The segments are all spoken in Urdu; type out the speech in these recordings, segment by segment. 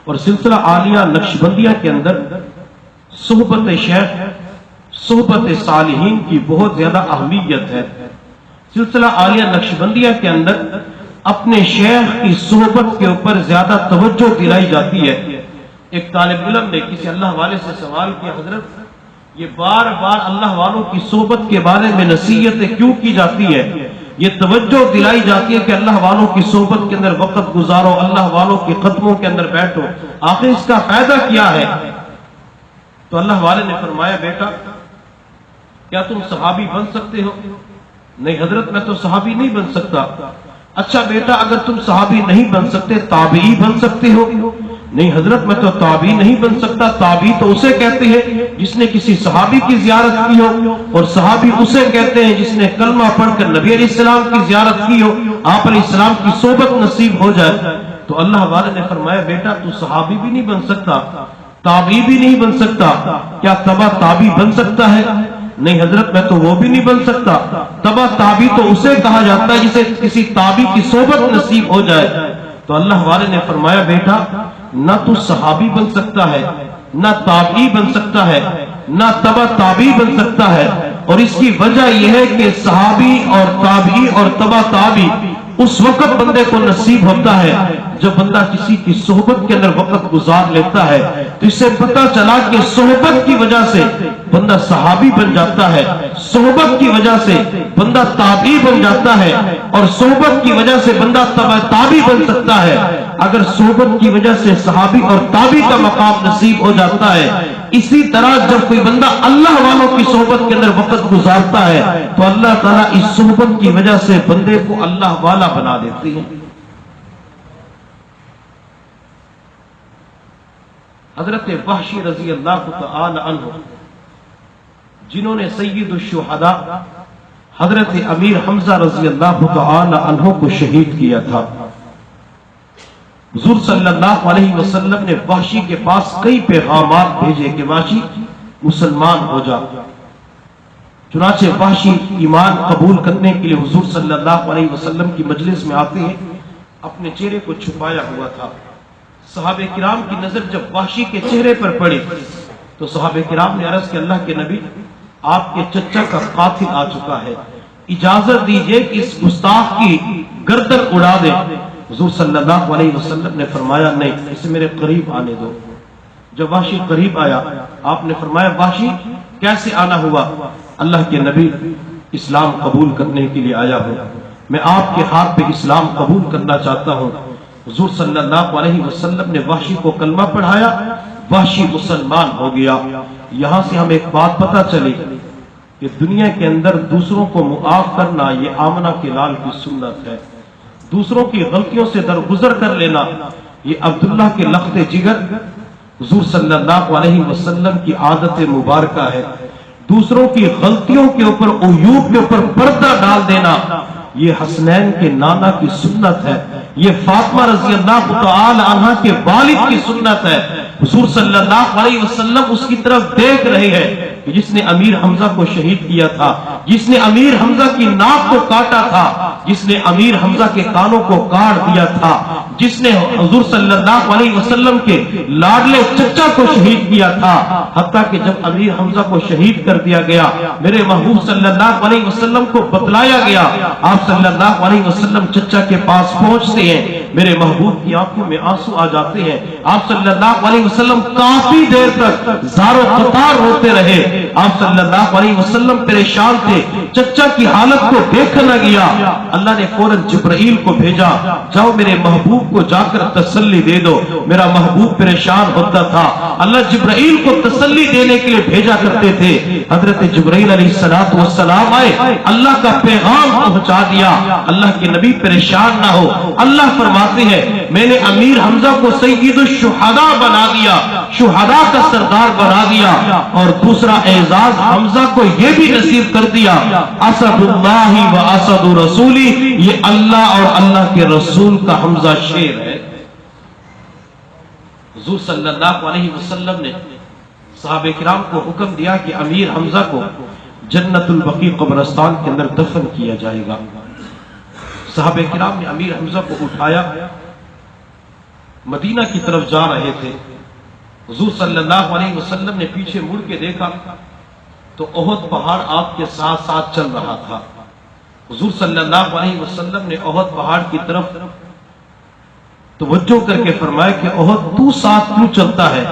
اور سلسلہ عالیہ نقشبندیہ کے اندر صحبت شیخ، صحبت صالحین کی بہت زیادہ اہمیت ہے۔ سلسلہ عالیہ نقشبندیہ کے اندر اپنے شیخ کی صحبت کے اوپر زیادہ توجہ دلائی جاتی ہے۔ ایک طالب علم نے کسی اللہ والے سے سوال کیا، حضرت یہ بار بار اللہ والوں کی صحبت کے بارے میں نصیحتیں کیوں کی جاتی ہے، یہ توجہ دلائی جاتی ہے کہ اللہ والوں کی صحبت کے اندر وقت گزارو، اللہ والوں کے قدموں کے اندر بیٹھو، آخر اس کا فائدہ کیا ہے؟ تو اللہ والے نے فرمایا، بیٹا کیا تم صحابی بن سکتے ہو؟ نہیں حضرت میں تو صحابی نہیں بن سکتا۔ اچھا بیٹا اگر تم صحابی نہیں بن سکتے تابعی بن سکتے ہو؟ نہیں حضرت میں تو تابعی نہیں بن سکتا۔ تابعی تو اسے کہتے ہیں جس نے کسی صحابی کی زیارت کی ہو، اور صحابی اسے کہتے ہیں جس نے کلمہ پڑھ کر نبی علیہ السلام کی زیارت کی ہو، آپ علیہ السلام کی صحبت نصیب ہو جائے۔ تو اللہ والے نے فرمایا، بیٹا تو صحابی بھی نہیں بن سکتا، تابعی بھی نہیں بن سکتا، کیا تبع تابعی بن سکتا ہے؟ نہیں حضرت میں تو وہ بھی نہیں بن سکتا۔ تبع تابعی تو اسے کہا جاتا ہے جسے کسی تابعی کی صحبت نصیب ہو جائے۔ تو اللہ والے نے فرمایا، بیٹا نہ تو صحابی بن سکتا ہے، نہ تابعی بن سکتا ہے، نہ تبع تابعی بن سکتا ہے، اور اس کی وجہ یہ ہے کہ صحابی اور تابعی اور تبع تابعی اس وقت بندے کو نصیب ہوتا ہے جب بندہ کسی کی صحبت کے اندر وقت گزار لیتا ہے۔ تو اس سے پتہ چلا کہ صحبت کی وجہ سے بندہ صحابی بن جاتا ہے، صحبت کی وجہ سے بندہ تابعی بن جاتا ہے، اور صحبت کی وجہ سے بندہ تبع تابعی بن سکتا ہے۔ اگر صحبت کی وجہ سے صحابی اور تابعی کا مقام نصیب ہو جاتا ہے، اسی طرح جب کوئی بندہ اللہ والوں کی صحبت کے اندر وقت گزارتا ہے تو اللہ تعالیٰ اس صحبت کی وجہ سے بندے کو اللہ والا بنا دیتی ہے۔ حضرت وحشی رضی اللہ تعالی عنہ جنہوں نے سید الشہداء حضرت امیر حمزہ رضی اللہ تعالی عنہ کو شہید کیا تھا، حضور صلی اللہ علیہ وسلم نے وحشی کے پاس کئی پیغامات بھیجے کہ وحشی مسلمان ہو جا۔ چنانچہ وحشی ایمان قبول کرنے کے لیے حضور صلی اللہ علیہ وسلم کی مجلس میں آتے ہیں، اپنے چہرے کو چھپایا ہوا تھا۔ صحابہ کرام کی نظر جب وحشی کے چہرے پر پڑی تو صحابہ کرام نے عرض کہ اللہ کے نبی آپ کے چچا کا قاتل آ چکا ہے، اجازت دیجئے کہ اس گستاخ کی گردن اڑا دیں۔ حضور صلی اللہ علیہ وسلم نے فرمایا نہیں، اسے میرے قریب آنے دو۔ جب وحشی قریب آیا آپ نے فرمایا، وحشی کیسے آنا ہوا؟ اللہ کے نبی اسلام قبول کرنے کے لیے آیا ہوں، میں آپ کے ہاتھ پہ اسلام قبول کرنا چاہتا ہوں۔ حضور صلی اللہ علیہ وسلم نے وحشی کو کلمہ پڑھایا، وحشی مسلمان ہو گیا۔ یہاں سے ہمیں ایک بات پتہ چلی کہ دنیا کے اندر دوسروں کو معاف کرنا یہ آمنہ کے لال کی سنت ہے، دوسروں کی غلطیوں سے درگزر کر لینا یہ عبداللہ کے لخت جگر حضور صلی اللہ علیہ وسلم کی عادت مبارکہ ہے۔ دوسروں کی غلطیوں کے اوپر، عیوب کے اوپر پردہ ڈال دینا یہ حسنین کے نانا کی سنت ہے، یہ فاطمہ رضی اللہ تعالی عنہ کے والد کی سنت ہے۔ حضور صلی اللہ علیہ وسلم اس کی طرف دیکھ رہے ہیں کہ جس نے امیر حمزہ کو شہید کیا تھا، جس نے امیر حمزہ کی ناک کو کاٹا تھا، جس نے امیر حمزہ کے کانوں کو کاٹ دیا تھا، جس نے حضور صلی اللہ علیہ وسلم کے لاڈلے چچا کو شہید کیا تھا، حتیٰ کہ جب امیر حمزہ کو شہید کر دیا گیا میرے محبوب صلی اللہ علیہ وسلم کو بتلایا گیا، آپ صلی اللہ علیہ وسلم چچا کے پاس پہنچتے ہیں، میرے محبوب کی آنکھوں میں آنسو آ جاتے ہیں۔ آپ صلی اللہ علیہ وسلم کافی دیر تک زار و قطار ہوتے رہے، آپ صلی اللہ علیہ وسلم پریشان تھے، چچا کی حالت کو دیکھا نہ گیا۔ اللہ نے فوراً جبرائیل کو بھیجا، جاؤ میرے محبوب کو جا کر تسلی دے دو، میرا محبوب پریشان ہوتا تھا۔ اللہ جبرائیل کو تسلی دینے کے لیے بھیجا کرتے تھے۔ حضرت جبرائیل علیہ السلام آئے، اللہ کا پیغام پہنچا دیا، اللہ کے نبی پریشان نہ ہو۔ اللہ فرماتے ہیں میں نے امیر حمزہ کو سید الشہداء بنا دیا، شہداء کا سردار بنا دیا، اور دوسرا اعزاز حمزہ کو یہ بھی نصیب کر دیا، اسد اللہ و اسد رسولی، یہ اللہ اور اللہ کے رسول کا حمزہ شیر ہے۔ حضور صلی اللہ علیہ وسلم نے صحابہ کرام کو حکم دیا کہ امیر حمزہ کو جنت البقیع قبرستان کے اندر دفن کیا جائے گا۔ صحابہ کرام نے امیر حمزہ کو اٹھایا، مدینہ کی طرف جا رہے تھے۔ حضور صلی اللہ علیہ وسلم نے پیچھے مڑ کے دیکھا تو احد پہاڑ آپ کے ساتھ ساتھ چل رہا تھا۔ حضور صلی اللہ علیہ وسلم نے احد پہاڑ کی طرف توجہ کر کے فرمایا کہ احد تو ساتھ کیوں چلتا ہے؟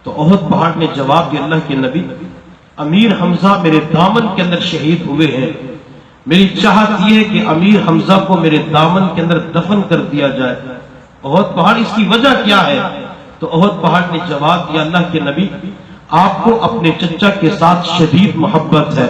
تو احد پہاڑ نے جواب دیا، اللہ کے نبی، امیر حمزہ میرے دامن کے اندر شہید ہوئے ہیں، میری چاہت یہ ہے کہ امیر حمزہ کو میرے دامن کے اندر دفن کر دیا جائے۔ احد پہاڑ اس کی وجہ کیا ہے؟ تو احد پہاڑ نے جواب دیا، اللہ کے نبی، آپ کو اپنے چچا کے ساتھ شدید محبت ہے،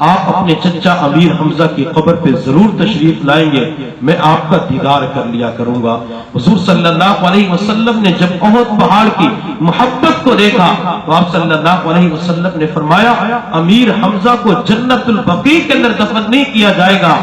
آپ اپنے چچا امیر حمزہ کی قبر پہ ضرور تشریف لائیں گے، میں آپ کا دیدار کر لیا کروں گا۔ حضور صلی اللہ علیہ وسلم نے جب احد پہاڑ کی محبت کو دیکھا تو آپ صلی اللہ علیہ وسلم نے فرمایا، امیر حمزہ کو جنت البقیع کے اندر دفن نہیں کیا جائے گا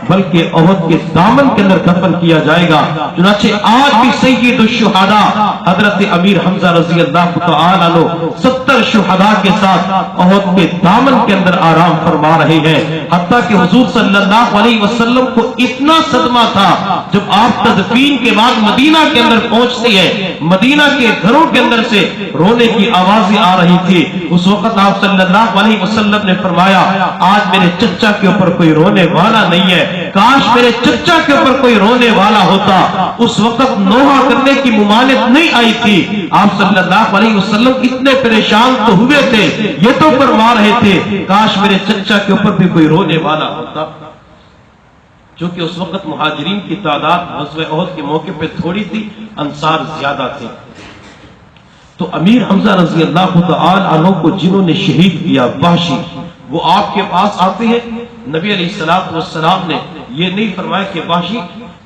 بلکہ احد کے دامن کے اندر دفن کیا جائے گا۔ چنانچہ آج بھی سید الشہداء حضرت امیر حمزہ رضی اللہ تعالی عنہ 70 شہداء کے ساتھ احد کے دامن کے اندر آرام فرما رہے ہیں، حتیٰ کہ حضور صلی اللہ علیہ وسلم کو اتنا صدمہ تھا جب آپ تدفین کے بعد مدینہ کے اندر پہنچتے ہیں، مدینہ کے گھروں کے اندر سے رونے کی آوازیں آ رہی تھی۔ اس وقت آپ صلی اللہ علیہ وسلم نے فرمایا، آج میرے چچا کے اوپر کوئی رونے والا نہیں ہے، کاش میرے چچا کے اوپر کوئی رونے والا ہوتا۔ اس وقت نوحہ کرنے کی ممانعت نہیں آئی تھی، آپ صلی اللہ علیہ وسلم اتنے پریشان تو ہوئے تھے، یہ تو فرما رہے تھے کاش میرے چچا کے اوپر بھی کوئی رونے والا ہوتا۔ چونکہ اس وقت مہاجرین کی تعداد غزوہ احد کے موقع پہ تھوڑی تھی، انصار زیادہ تھے۔ تو امیر حمزہ رضی اللہ تعالی عنہ کو جنہوں نے شہید کیا، وحشی، وہ آپ کے پاس آتے ہیں۔ نبی علیہ الصلوۃ والسلام نے یہ نہیں فرمایا کہ وحشی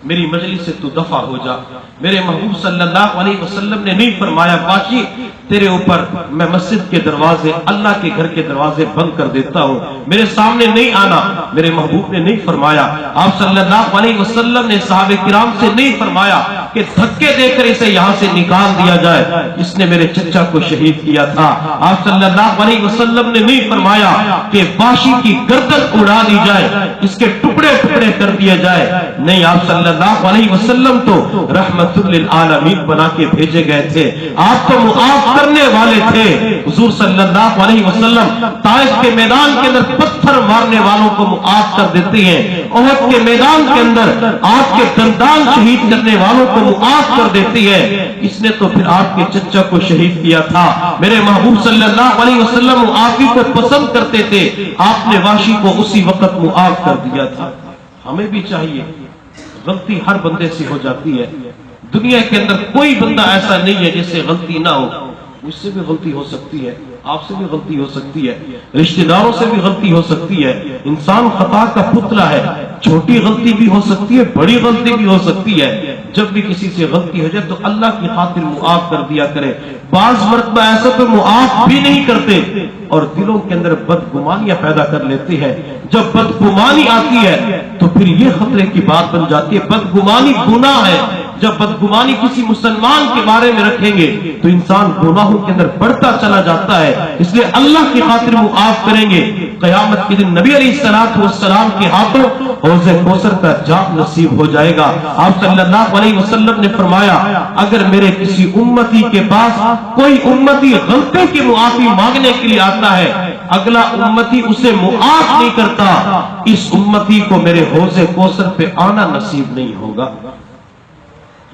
میری مجلس سے تو دفع ہو جا۔ میرے محبوب صلی اللہ علیہ وسلم نے نہیں فرمایا، وحشی تیرے اوپر میں مسجد کے دروازے، اللہ کے گھر کے دروازے بند کر دیتا ہوں، میرے سامنے نہیں آنا۔ میرے محبوب نے نہیں فرمایا۔ آپ صلی اللہ علیہ وسلم نے صحابہ کرام سے نہیں فرمایا کہ دھکے دے کر اسے یہاں سے نکال دیا جائے، اس نے میرے چچا کو شہید کیا تھا۔ آپ صلی اللہ علیہ وسلم نے نہیں فرمایا کہ وحشی کی گردن اڑا دی جائے، اس کے ٹکڑے ٹکڑے کر دیا جائے، نہیں، آپ صلی اللہ علیہ وسلم تو رحمت للعالمین بنا کے بھیجے گئے تھے، آپ تو معاف کرنے والے تھے۔ حضور صلی اللہ علیہ وسلم طائف کے میدان کے اندر پتھر مارنے والوں کو معاف کر دیتے ہیں، احد کے میدان کے اندر آپ کے دندان شہید کرنے والوں کو معاف کر دیتی ہے، اس نے تو پھر آپ کے چچا کو شہید کیا تھا۔ میرے محبوب صلی اللہ علیہ وسلم معافی کو پسند کرتے تھے، آپ نے وحشی کو اسی وقت معاف کر دیا تھا۔ ہمیں بھی چاہیے، غلطی ہر بندے سے ہو جاتی ہے، دنیا کے اندر کوئی بندہ ایسا نہیں ہے جس سے غلطی نہ ہو، مجھ سے بھی غلطی ہو سکتی ہے، آپ سے بھی غلطی ہو سکتی ہے، رشتہ داروں سے بھی غلطی ہو سکتی ہے، انسان خطا کا پتلا ہے، چھوٹی غلطی بھی ہو سکتی ہے، بڑی غلطی بھی ہو سکتی ہے۔ جب بھی کسی سے غلطی ہو جائے تو اللہ کی خاطر معاف کر دیا کرے۔ بعض مرتبہ ایسا تو معاف بھی نہیں کرتے اور دلوں کے اندر بدگمانیاں پیدا کر لیتے ہیں۔ جب بدگمانی آتی ہے تو پھر یہ خطرے کی بات بن جاتی ہے، بدگمانی گناہ ہے۔ جب بدگمانی کسی مسلمان کے بارے میں رکھیں گے تو انسان گناہوں کے اندر بڑھتا چلا جاتا ہے، اس لیے اللہ کی خاطر معاف کریں گے۔ قیامت کے دن نبی علیہ الصلوۃ والسلام کے ہاتھوں حوض کوثر کا جام نصیب ہو جائے گا۔ آپ صلی اللہ علیہ وسلم نے فرمایا، اگر میرے کسی امتی کے پاس کوئی امتی غلطی کی معافی مانگنے کے لیے آتا ہے، اگلا امتی اسے معاف نہیں کرتا، اس امتی کو میرے حوض کوثر پہ آنا نصیب نہیں ہوگا۔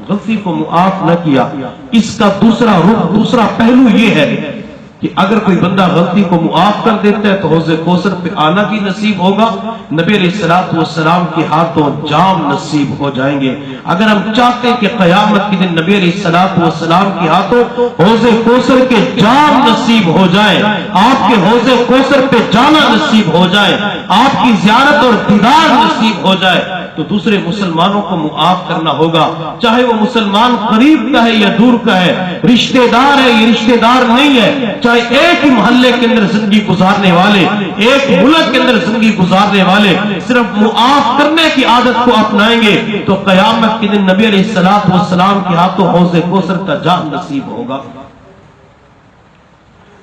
غلطی کو معاف نہ کیا، اس کا دوسرا رخ، دوسرا پہلو یہ ہے کہ اگر کوئی بندہ غلطی کو معاف کر دیتا ہے تو حوض کوثر پہ آنا بھی نصیب ہوگا، نبی علیہ الصلوۃ والسلام کے ہاتھوں جام نصیب ہو جائیں گے۔ اگر ہم چاہتے ہیں کہ قیامت کے دن نبی علیہ الصلوۃ والسلام کے ہاتھوں حوض کوثر کے جام نصیب ہو جائے، آپ کے حوض کوثر پہ جانا نصیب ہو جائے، آپ کی زیارت اور دیدار نصیب ہو جائے، تو دوسرے مسلمانوں کو معاف کرنا ہوگا، چاہے وہ مسلمان قریب کا ہے یا دور کا ہے، رشتہ دار ہے یا رشتہ دار نہیں ہے، چاہے ایک ہی محلے کے اندر زندگی گزارنے والے، ایک ملک کے اندر زندگی گزارنے والے صرف معاف کرنے کی عادت کو اپنائیں گے تو قیامت کے دن نبی علیہ الصلوۃ والسلام کے ہاتھوں حوض کوثر کا جام نصیب ہوگا۔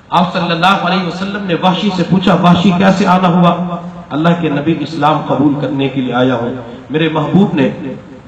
آپ صلی اللہ علیہ وسلم نے وحشی سے پوچھا، وحشی کیسے آنا ہوا؟ اللہ کے نبی اسلام قبول کرنے کے لیے آیا ہوں۔ میرے محبوب نے